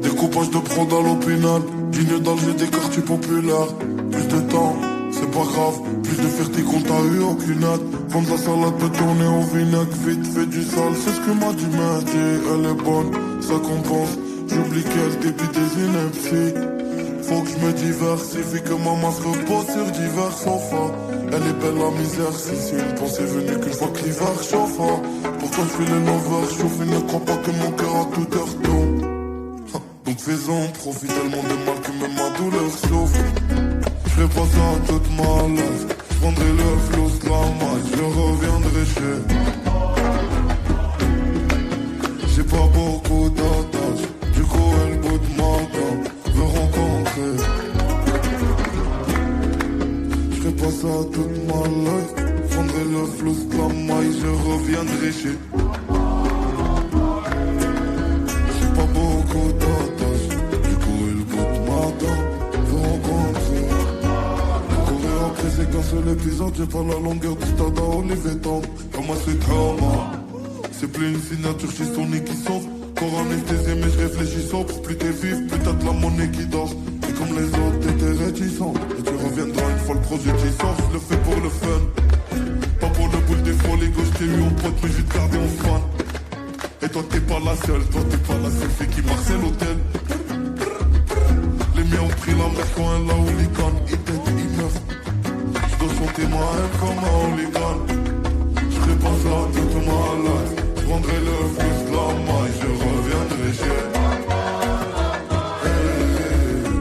Découpage de prod à l'opinal, digne d'Alger des quartiers populaires. Plus de temps, c'est pas grave, plus de fierté qu'on t'a eu aucune hâte. Vendre la salade peut tourner au vinaigre, vite fait du sale, c'est ce que m'a dit Mehdi. Elle est bonne, ça compense, j'oublie qu'elle débite des inepties. Faut que je me diversifie, que maman se repose sur divers sofas. Elle est belle la misère, si une pensée venue qu'une fois que l'hiver chauffe. Pourtant je fais les lovers, chauffe et ne crois pas que mon cœur à toute heure tourne. Donc fais-en, profite tellement de mal que même ma douleur souffre. Je ferai pas ça toute ma life. Je prendrai le flou de la maille, je reviendrai chez. J'ai pas beaucoup d'attaches, du coup elle bout de ma dent veut rencontrer. Je ferai pas ça toute ma life. Je prendrai le flou de la maille, je reviendrai chez. J'ai pas beaucoup d'attaches, du coup elle bout de ma dent veut rencontrer. Courir après c'est qu'un seul épisode, j'ai pas la longueur du stade à Olivier Tom. Comme moi c'est trauma, c'est plus une signature chez Sony qui sauve. Corps anesthésié mais je réfléchis sobre. Plus t'es vif, plus t'as de la monnaie qui dort. Et comme les autres t'étais réticent, et tu reviendras une fois le projet qui sort. Je le fais pour le fun, pas pour le boule des folies. Gauche t'ai eu en pote mais je vais te garder en fan. Et toi t'es pas la seule, toi t'es pas la seule fille qui marche l'hôtel. Les miens ont pris la mer quand elle a hooligan. Ils t'aident, ils meurent. Je dois chanter ma haine comme un hooligan. Je ferai pas ça toute ma life. Je prendrai le flux de la maille, je reviendrai chez.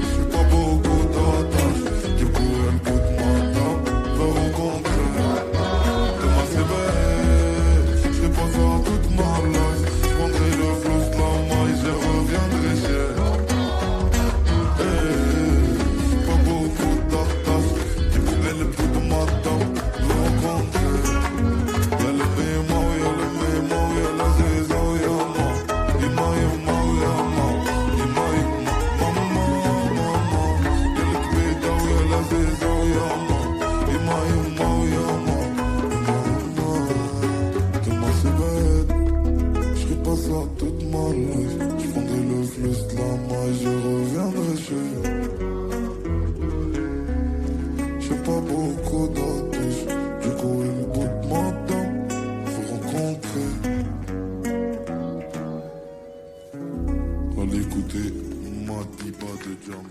J'ai pas beaucoup d'attaches, du coup elle bout de ma dent veut rencontrer. Demain c'est bête, je ferai pas ça toute ma life. Je prendrai le flux de la maille, je reviendrai chez. J'ai pas beaucoup d'attaches, du coup elle bout de ma dent veut rencontrer. Toute ma life, je prendrai le flux de la maille, je reviendrai chez. J'ai pas beaucoup d'attaches, du coup il bout de ma dent, faut rencontrer. Allez écouter ma diva de Jam.